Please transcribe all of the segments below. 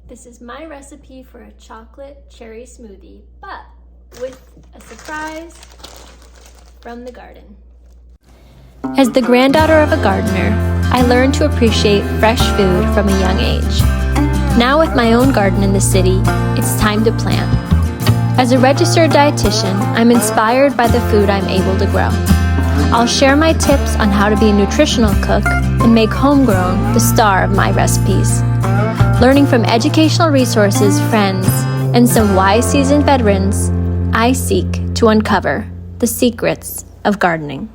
This is my recipe for a chocolate cherry smoothie, but with a surprise from the garden. As the granddaughter of a gardener, I learned to appreciate fresh food from a young age. Now with my own garden in the city, it's time to plant. As a registered dietitian, I'm inspired by the food I'm able to grow. I'll share my tips on how to be a nutritional cook and make homegrown the star of my recipes. Learning from educational resources, friends, and some wise seasoned veterans, I seek to uncover the secrets of gardening.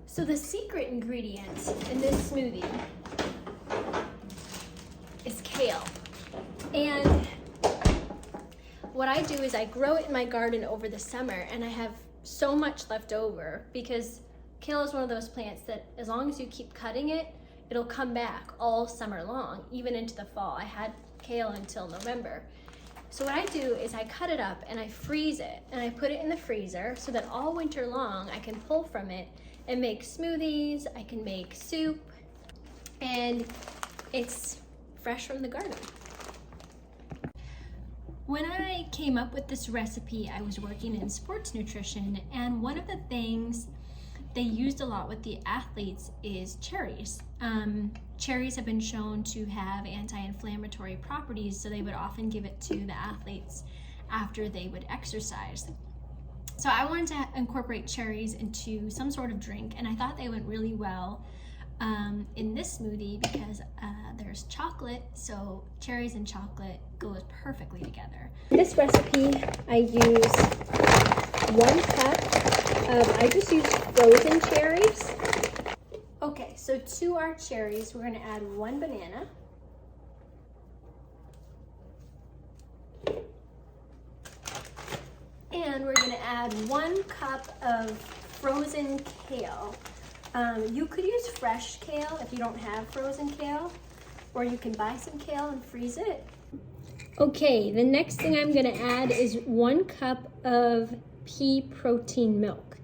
So the secret ingredient in this smoothie is kale. And what I do is I grow it in my garden over the summer, and I have so much left over because kale is one of those plants that as long as you keep cutting it, it'll come back all summer long, even into the fall. I had kale until November. So what I do is I cut it up and I freeze it, and I put it in the freezer so that all winter long I can pull from it and make smoothies, I can make soup, and it's fresh from the garden. When I came up with this recipe, I was working in sports nutrition, and one of the things they used a lot with the athletes is cherries. Cherries have been shown to have anti-inflammatory properties, so they would often give it to the athletes after they would exercise. So I wanted to incorporate cherries into some sort of drink, and I thought they went really well in this smoothie because there's chocolate, so cherries and chocolate goes perfectly together. In this recipe, I use 1 cup of, I just use frozen cherries. Okay, so to our cherries, we're gonna add 1 banana. And we're gonna add 1 cup of frozen kale. You could use fresh kale if you don't have frozen kale, or you can buy some kale and freeze it. Okay, the next thing I'm gonna add is 1 cup of pea protein milk.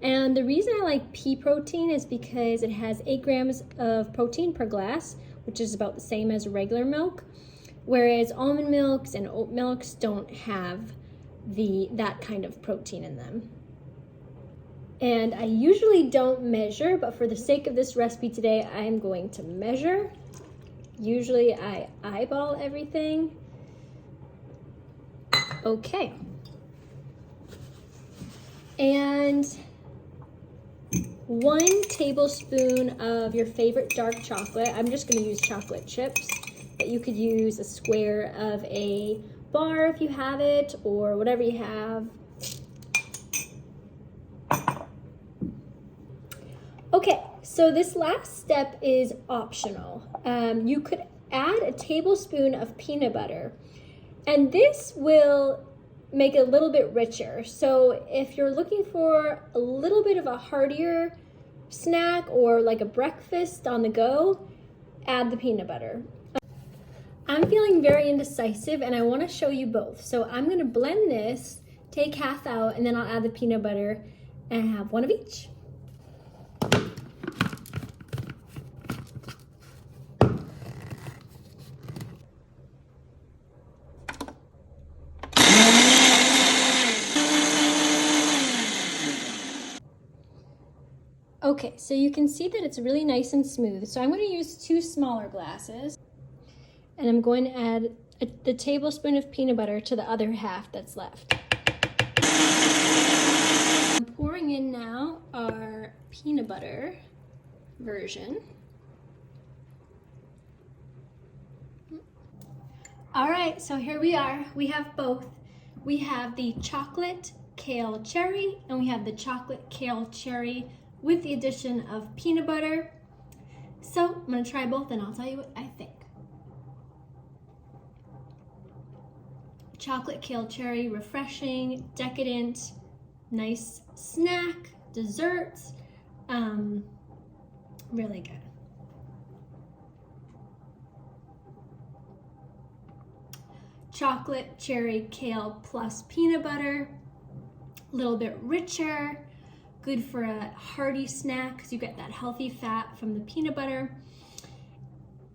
And the reason I like pea protein is because it has 8 grams of protein per glass, which is about the same as regular milk, whereas almond milks and oat milks don't have that kind of protein in them. And I usually don't measure, but for the sake of this recipe today, I am going to measure. Usually I eyeball everything. Okay. And 1 tablespoon of your favorite dark chocolate. I'm just going to use chocolate chips, but you could use a square of a bar if you have it, or whatever you have. Okay, so this last step is optional. You could add a tablespoon of peanut butter, and this will make it a little bit richer. So if you're looking for a little bit of a heartier snack or like a breakfast on the go, add the peanut butter. I'm feeling very indecisive and I want to show you both. So I'm going to blend this, take half out, and then I'll add the peanut butter and have 1 of each. Okay, so you can see that it's really nice and smooth. So I'm going to use 2 smaller glasses, and I'm going to add the tablespoon of peanut butter to the other half that's left. I'm pouring in now our peanut butter version. All right, so here we are. We have both. We have the chocolate kale cherry, and we have the chocolate kale cherry with the addition of peanut butter. So I'm gonna try both and I'll tell you what I think. Chocolate kale cherry, refreshing, decadent, nice snack, dessert, really good. Chocolate cherry kale plus peanut butter, a little bit richer, good for a hearty snack because you get that healthy fat from the peanut butter.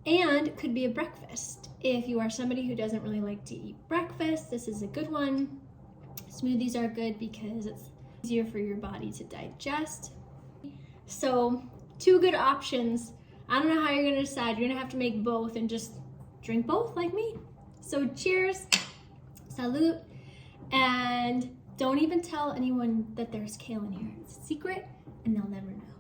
And could be a breakfast. If you are somebody who doesn't really like to eat breakfast, this is a good one. Smoothies are good because it's easier for your body to digest. So 2 good options. I don't know how you're gonna decide. You're gonna have to make both and just drink both like me. So cheers, salute, and don't even tell anyone that there's kale in here. It's a secret and they'll never know.